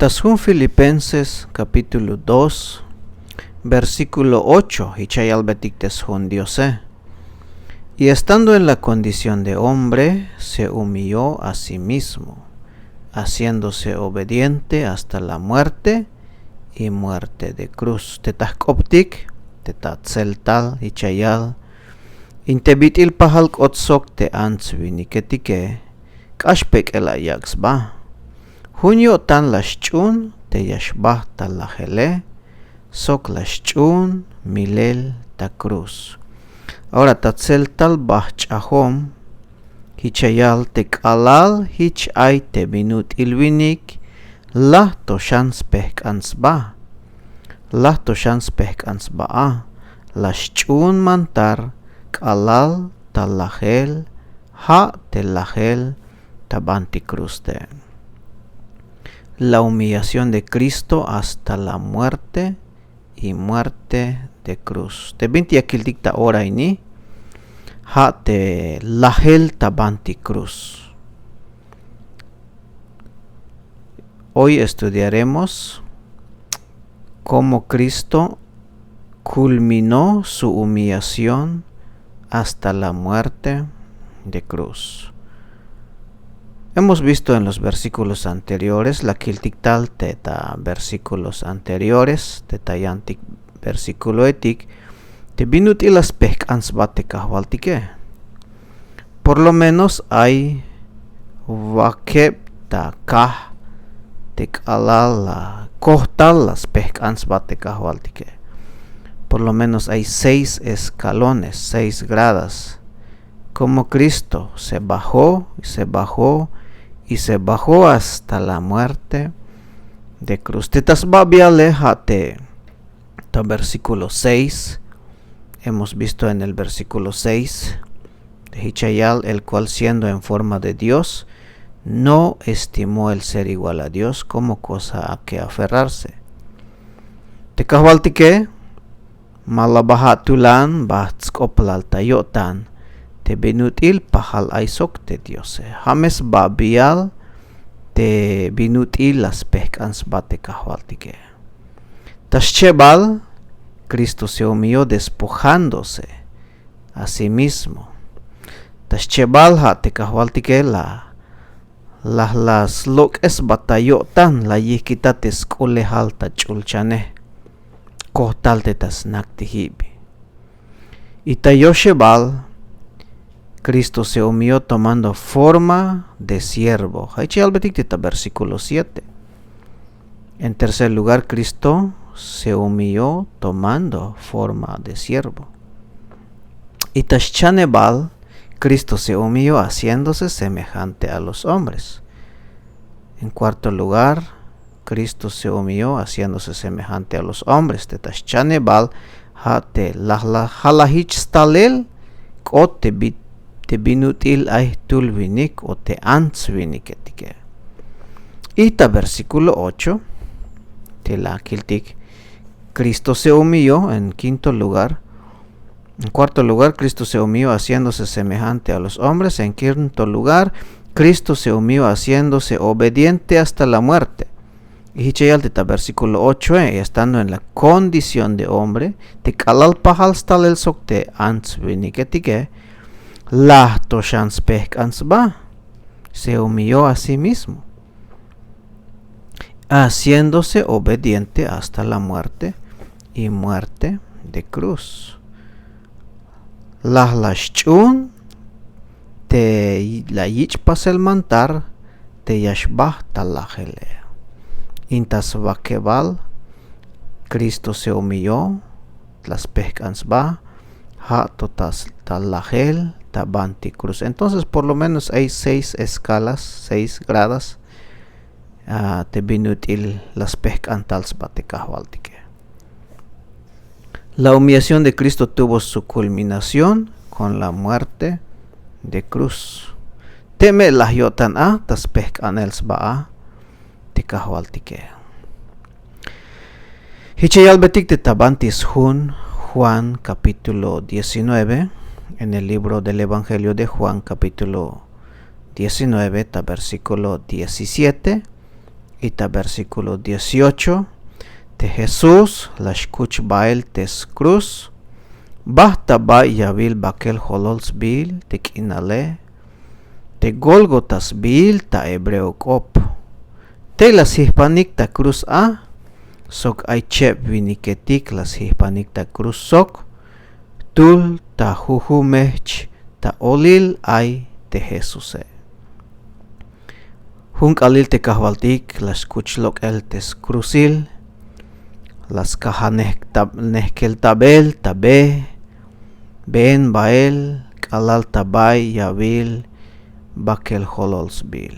Tasjun Filipenses capítulo 2 versículo 8 Hichayal betik tasjun Diose. Y estando en la condición de hombre, se humilló a sí mismo, haciéndose obediente hasta la muerte y muerte de cruz. Tetahkoptik, tetatzeltal Hichayal, intebitil pahalk otsok te answini ketike, kashpek elayaksba. Hunyo tan lashchun te yashbah talajele, sok lashchun milel ta cruz. Ahora tatzel tal bah chahom, hichayal te kalal hich ay te binut ilvinik, lah to shans pehk ansba. Lah to shans pehk ansba lashchun mantar, kalal talajel, ha te lajel tabanti cruz te. La humillación de Cristo hasta la muerte y muerte de cruz. Te binti akil dikta ora ini ha te lahel tabanti cruz. Hoy estudiaremos cómo Cristo culminó su humillación hasta la muerte de cruz. Hemos visto en los versículos anteriores la kiltiktal teta versículos anteriores teta yantik versículo etik te binut ilas pek ansbate kahwaltike. Por lo menos hay wakeb ta kah tek alala kohtal las pek ansbate kahwaltike. Por lo menos hay 6 escalones, 6 gradas. Como Cristo se bajó y se bajó y se bajó hasta la muerte de cruz. Tetasbabiale hate. Versículo 6. Hemos visto en el versículo 6 de Hichayal, el cual siendo en forma de Dios, no estimó el ser igual a Dios como cosa a que aferrarse. Tekahwaltike malabahatulan bahtskoplal tayotan. Te binutil pahal aisok te Diose. Hames babial te binutil las pehkans bate kahwaltike. Taschebal, Cristo se humilló despojándose a sí mismo. Taschebal ha te kahwaltike las lok es batayotan la yikita te skule halta chulchane. Kohtal te tas naktihibi. Y tayoshebal, Cristo se humilló tomando forma de siervo. Versículo 7. En tercer lugar, Cristo se humilló tomando forma de siervo. Y Taschanebal, Cristo se humilló haciéndose semejante a los hombres. En cuarto lugar, Cristo se humilló haciéndose semejante a los hombres. Taschanebal, hate halahich stalel, kote bit. Te binutil ay tulvinik o te ansvinik etike. Ita versículo 8. Te la kiltik. Cristo se humilló en quinto lugar. En cuarto lugar, Cristo se humilló haciéndose semejante a los hombres. En quinto lugar, Cristo se humilló haciéndose obediente hasta la muerte. Y hichayal teta versículo 8. Estando en la condición de hombre, te kalal pahal stal el sok te ansvinik etike. Lah toshans pehkansba, se humilló a sí mismo, haciéndose obediente hasta la muerte y muerte de cruz. Lah lashchun te la yich pasel mantar te yashbah talajele. Intas vakebal, Cristo se humilló, las pehkansba, ha totas talajel tabanti cruz. Entonces por lo menos hay 6 escalas, 6 gradas te binutil las pehkantals bate kahwaltike. La humillación de Cristo tuvo su culminación con la muerte de cruz. Teme lahyotan tas pehkanels te kahwaltike. Hichayal betik te tabantis Juan capítulo 19. En el libro del Evangelio de Juan capítulo 19, versículo 17, Ita versículo 18. Te Jesús la escuch bael tes cruz. Basta ba yabil bakel holols bil te kinale. Te Golgotas bil ta hebreo kop. Te las hispanic ta cruz a. Sok ay chep viniketik las hispanic ta cruz sok. Tul ta jujumech ta olil ay te Jesús. Hunk alil te kahvaltik las kuchlok el tes cruzil. Las kahanehkel tabel tabe. Ben bael kalal tabay yabil bakel holols bil.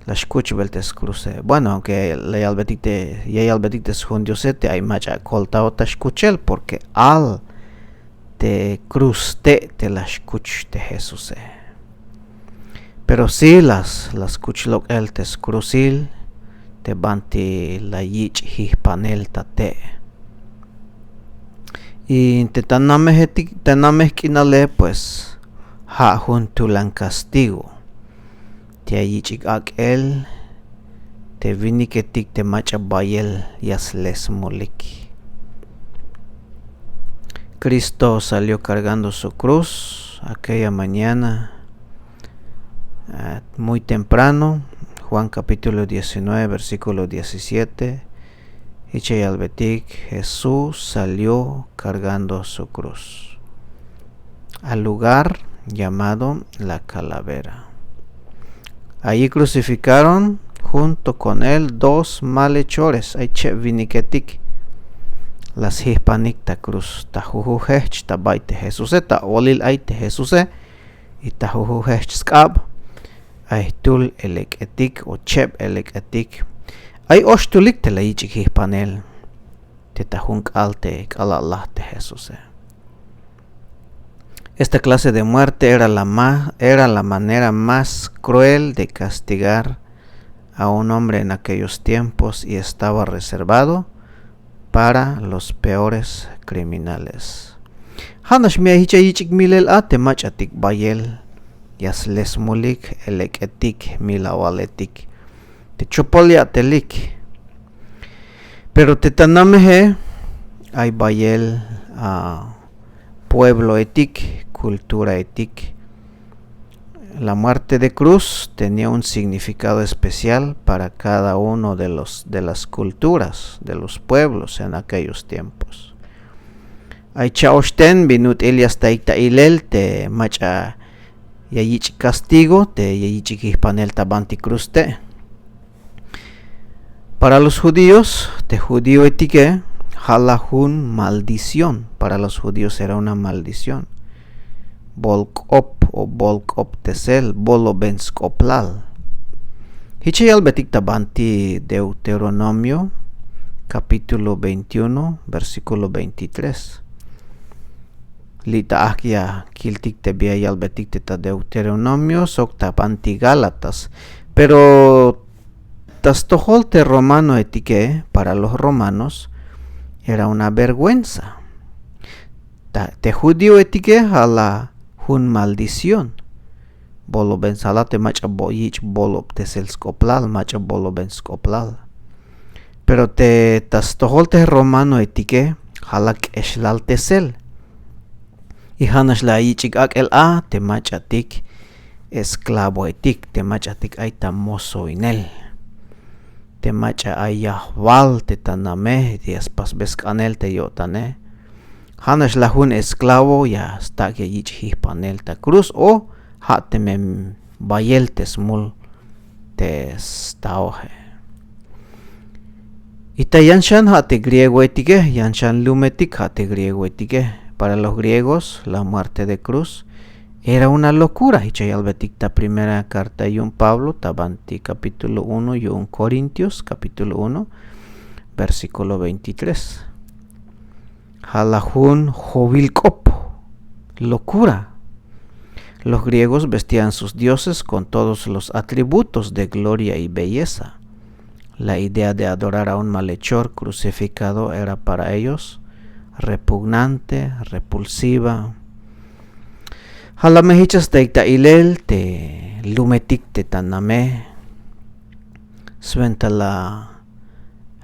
Las kuchbel tes cruce. Bueno, aunque le albetik tes hundiosete hay macha coltao tas kuchel porque al te cruste te las kuch te Jesús. Pero si las kuchlok el tes cruzil te banti la yich hispanel tate. Y te tanameh kinale pues ha juntulan castigo. Te yich el te viniketik te macha bayel yasles molik. Cristo salió cargando su cruz aquella mañana muy temprano. Juan capítulo 19 versículo 17. Iche albetik, Jesús salió cargando su cruz al lugar llamado la calavera. Allí crucificaron junto con él 2 malhechores. Aiche viniketik las hispanic ta cruz ta jujuhech ta baite Jesús ta olil aite Jesús y ta jujuhech skab aitul eleketik o chep eleketik. Ay oshtulik te la yichik hispanel te tajunk alte kalallah te Jesús. Esta clase de muerte era la manera más cruel de castigar a un hombre en aquellos tiempos y estaba reservado para los peores criminales. Hanash mia hicha yichik milel ate machatik bayel yasles mulik eleketik milawaletik. Te chopolia telik. Pero te tanamehe hay bayel pueblo etik, cultura etik. La muerte de cruz tenía un significado especial para cada uno de las culturas, de los pueblos en aquellos tiempos. Ay chaosten binut Elias taikta ilel te macha yayich castigo te yayich hispanel tabanti cruz te. Para los judíos, te judío etique, halahun maldición. Para los judíos era una maldición. Bolkop o bolkop tesel, bolo ben skoplal. Hichayal betik tabanti Deuteronomio, capítulo 21, versículo 23. Lita ahkia kiltik te biayal betik te Deuteronomio, sok tabanti Gálatas. Pero Tastoholte romano etique para los romanos era una vergüenza. Te judío etique a la hun maldición. Bolo ben salate macha boyich bolo tesel skoplal macha bolo ben skoplal. Pero te tastoholte romano etique halak eshlal tesel. Y hanash la yichik ak el a te machatik esclavo etik te machatik aita mozo inel. Te macha ayahwal te taname dias pas beskanel te yotane. Hanash la hun esclavo ya sta que yich hispanel ta cruz o hatemem bayel te smul te staoje. Ita yanshan hate griego etique, yanshan lumetik hate griego etique. Para los griegos la muerte de cruz era una locura. Hichayalbetikta primera carta y un Pablo, tabanti capítulo 1 y un Corintios capítulo 1, versículo 23. Halahun jovilkop, locura. Los griegos vestían sus dioses con todos los atributos de gloria y belleza. La idea de adorar a un malhechor crucificado era para ellos repugnante, repulsiva. Halamehichas teikta ilel te lumetik te taname Sventa la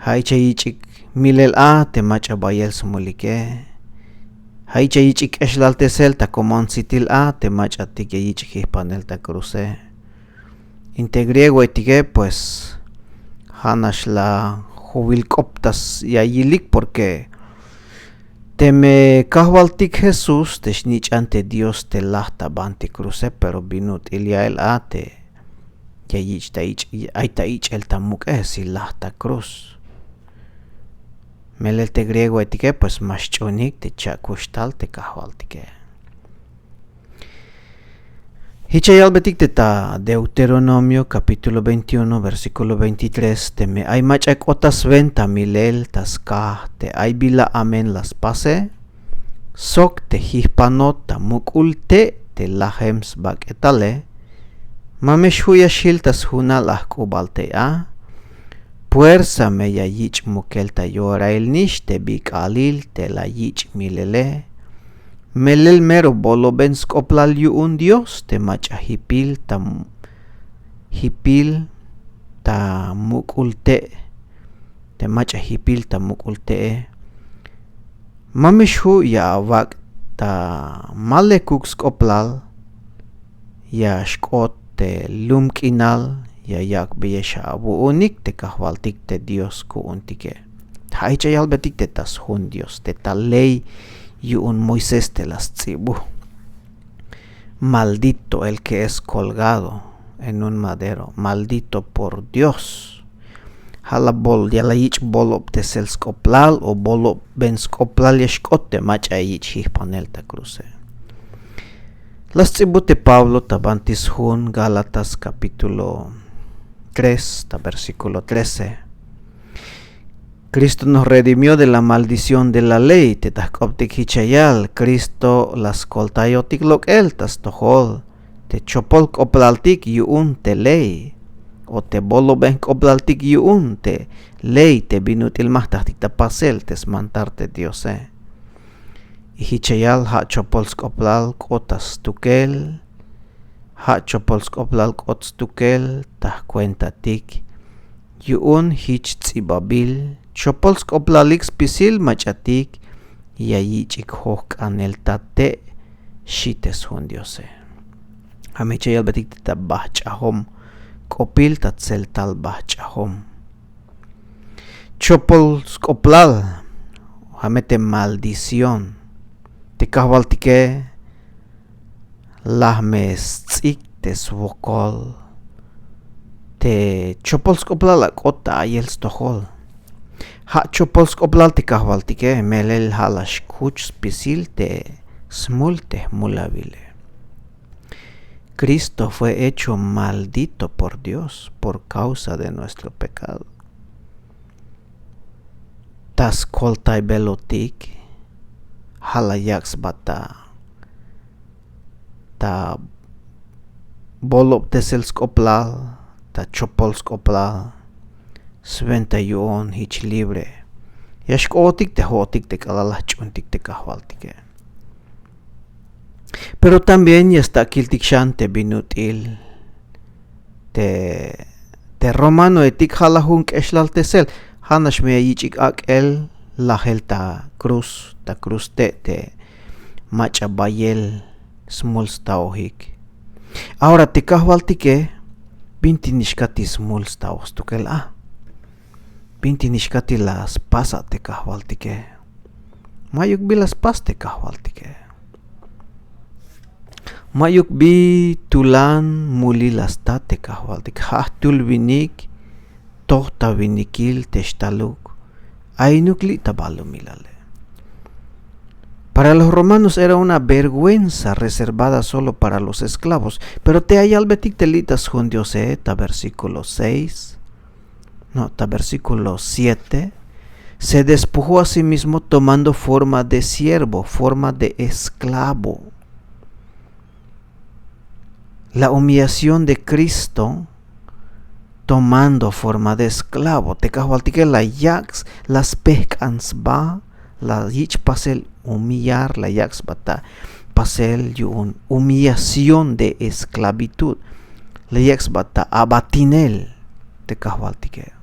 haicha yichik milel te macha bayel sumulike. Haicha yichik eslaltesel ta comon sitil te macha tike yichik hispanel ta cruce. Inte griego etike pues hanash la jubilcoptas yayilik porque teme kahwaltik Jesús te snich ante Dios te lahta banti cruce pero binut iliael te yayich ta ich el tamuk si lahta cruz. Melel te griego etike pues mashchonik te chakushtal te kahwaltike. Hichayal betik ta Deuteronomio capítulo 21 versículo 23 te me ay machak otas venta milel tas ka te ay bila amen las pase sok te hispanot ta mukulte te lahems bak etale mamesh huyashil tas hunal ahkubalte puersa me ya yich mukel ta yora el nish te bik alil te la yich milele melel mero bolo ben skoplal yuun Dios te macha hipil ta mukulte te macha hipil ta mukulte mamishu ya avak ta malekuk skoplal ya shkot te lumkinal ya yak beyesha abu unik te kahwaltik te Dios ku untike haicha yalbetik te tas hun Dios te ta ley yuun Moisés te las tzibu. Maldito el que es colgado en un madero, maldito por Dios. Halabol yalayich bolop te selskoplal o bolop ben skoplal yeshkote macha yich hispanel ta cruce. Las tzibu te Pablo tabantis hun Gálatas capítulo 3 ta versículo 13. Cristo nos redimió de la maldición de la ley, te tascoptic hichayal, Cristo las coltayotic lok el tas tohol, te chopol koplaltik yuun te ley, o te bolo ben koplaltik yuun te ley, te binutil más tahtik tapasel, te smantarte Diose. Y hichayal ha chopol skoplal kotas tukel, ha chopol skoplal kots tukel, tas cuenta tik, yuun hich tzibabil, chopol skoplalik spisil machatik yayichik hok anel tate shites hun Diose. Hamichayal betik ta bahchahom kopil tatsel tal bahchahom. Chopol skoplal hamete maldición. Te kahwaltike lahmes tsik te svokol. Te chopol skoplal akota ayel stohol. Ha chopol skoplal te kahwaltike melel halash kuch spisil te smulte mulavile. Cristo fue hecho maldito por Dios por causa de nuestro pecado. Tas koltai belotik halayaks bata ta bolop tesel skoplal ta chopol skoplal sventa yuon hich libre yashkotik te hotik te kalalachuntik te kahwaltike. Pero también ya está kiltikshante binutil te romano etik halahunk eslaltesel hanash me yichik el lahel ta cruz te macha bayel smuls taohik. Ahora te kahwaltike binti nishkati smuls taos tukel binti nishkati las pasa te kahwaltike mayuk bilas pas te kahwaltike mayuk bi tulan muli las ta te kahwaltik hahtul vinik tohta vinikil teshtaluk ainukli tabalu milale. Para los romanos era una vergüenza reservada solo para los esclavos, pero te hay albetik telitas jundiose ta versículo 6 versículo 7, se despojó a sí mismo tomando forma de siervo, forma de esclavo. La humillación de Cristo tomando forma de esclavo. Te kahwaltike la yaks, las pekans ba, la yich pasel humillar, la yaks bata pasel yun humillación de esclavitud. La yaks bata abatinel. te cahualtique.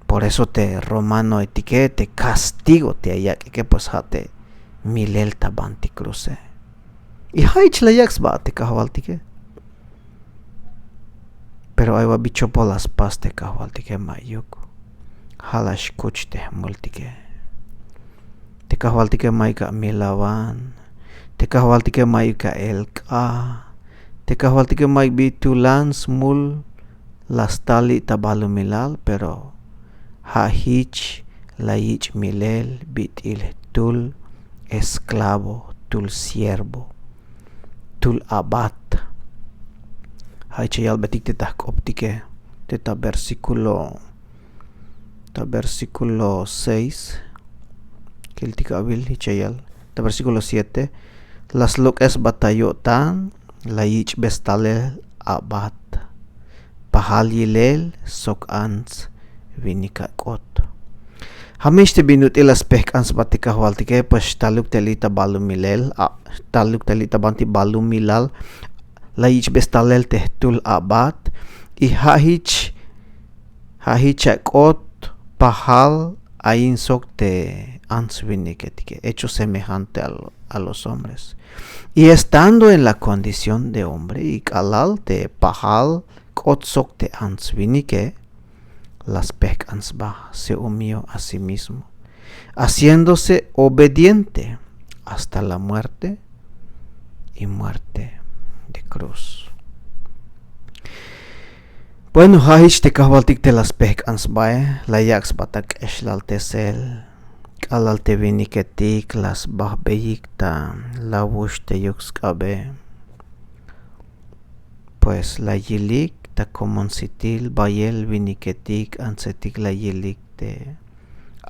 Por eso te romano etique, te castigo te ayak que pues hate milel tabanti cruce. Y haich la yaks ba te cahualtique. Pero aywa bicho por las pas te cahualtique mayuk. Halash kuch te multique. Te cahualtique maika milawan. Te cahualtique maika elka. Te cahualtique maik bitulan smul las tali tabalumilal, pero hahich laich milel bit il tul esclavo, tul siervo, tul abat. Haiche yal betik te optike te versículo 6 que el tikabil hichayal ta versículo 7 las locas batayotan laich bestale abat pahal yilel sok ans vinikakot. Hamish te binut ilas pehkans batika hualtike pues taluk telita balumilel taluk telita banti balumilal laich bestalel tehtul abat y hahich akot pahal ain sok te ans viniketike hecho semejante a los hombres y estando en la condición de hombre y kalal te pahal kot sok te ans vinike las pekansba se humilló a sí mismo, haciéndose obediente hasta la muerte y muerte de cruz. Bueno, hahich te kahwaltik te las pekansba la yaks batak eshlal tesel kalal te viniketik las bahbeyikta la wush te yukskabe pues la yilik ta comonsitil bayel viniketik ansetik la yilik te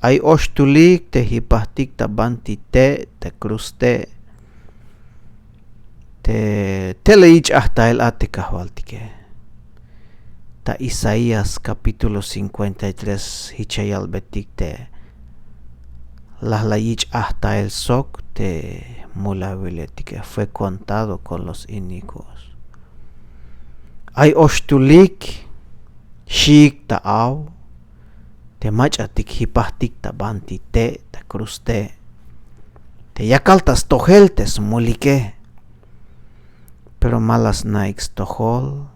ay oshtulik te hipahtik ta banti te cruste te leich hasta el ate kahwaltike ta Isaías capítulo 53 hichayal betik te la leich hasta el sok te mulaviletike fue contado con los inicuos. Ay oshtulik shik ta aw te machatik hipahtik ta banti te ta cruste te yakaltas toheltes mulike pero malas naix tohol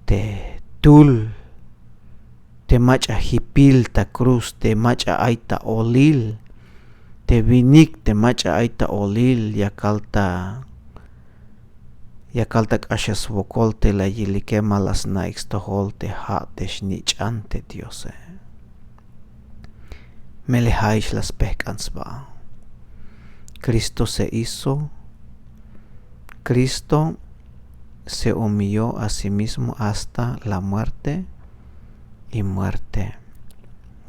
te tul te macha hipil ta cruz te macha aita olil te vinik te macha aita olil yakalta ashes vokolte la yilike malas naix toholte hatesh nichante Diose. Melehaish las pekansba. Cristo se humilló a sí mismo hasta la muerte y muerte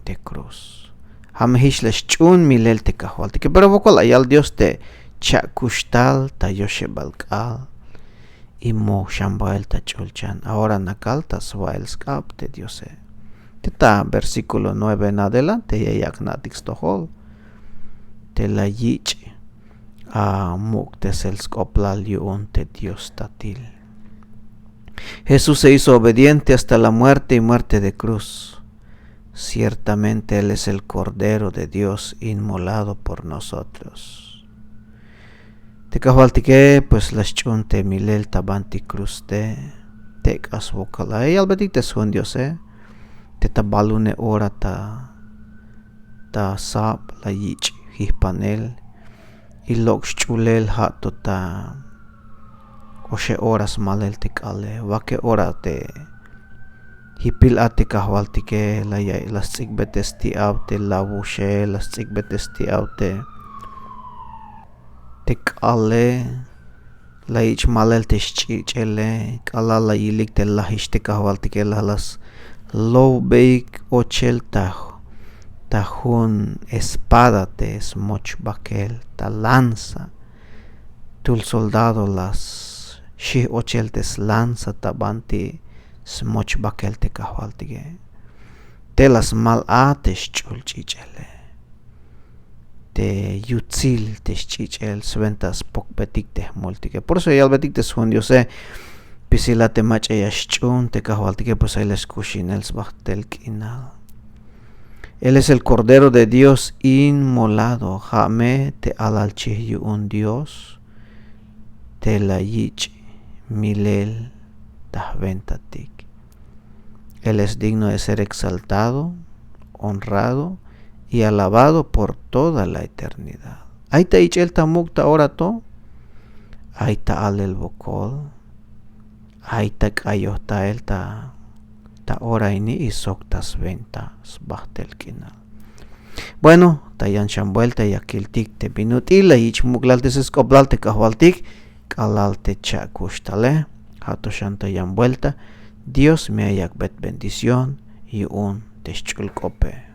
de cruz. Hamhish les chun milel te kahwalte que pero vokol ayal Dios te chakushtal ta yoshebalkal y mo shambael ta chulchan ahora nakalta swael skap te Diose. Teta versículo 9 en adelante yayak natix tohol te la yich a muk te sel skoplal yun te Dios tatil. Jesús se hizo obediente hasta la muerte y muerte de cruz. Ciertamente Él es el Cordero de Dios inmolado por nosotros. Te kahwaltike pues las chunte milel tabanti cruz te kas vokala y albetik sun Dios te tabalune ora ta sap la yich hispanel y lox chulel hato ta oshe horas malel te kale wake ora te hipil ate kahwaltike la ya las sigbetes ti aute la wushe las sigbetes ti aute te kale la ich malel te chichele kala la yilik te la histe kahwaltike la las low bake ochel tajun espada te smoch bakel ta lanza tul soldado las shi ochel te lanza tabanti smoch bakel te kahwaltige te las mal ates chul chichele te yutzil te chichel sventas pokbetik te multige por eso ya betik te sun Dios Pisilate mache yashchun te kahwaltike pues ahí les kushinels bachtel kinal. Él es el Cordero de Dios inmolado. Jame te alalchi un Dios. Te la yich milel tahventatik. Él es digno de ser exaltado, honrado y alabado por toda la eternidad. Ahí está el tamukta orato. Ahí está al el bocol. Ahí está kayota el ta ora ini y soctas ventas bachtel kinal. Bueno, tayan chambuelta y akiltik te binutila y chmuglaltes escoblalte kahwaltik kalalte chakustale. Hato shanta yan vuelta. Dios me haya bendición y un teschulcope.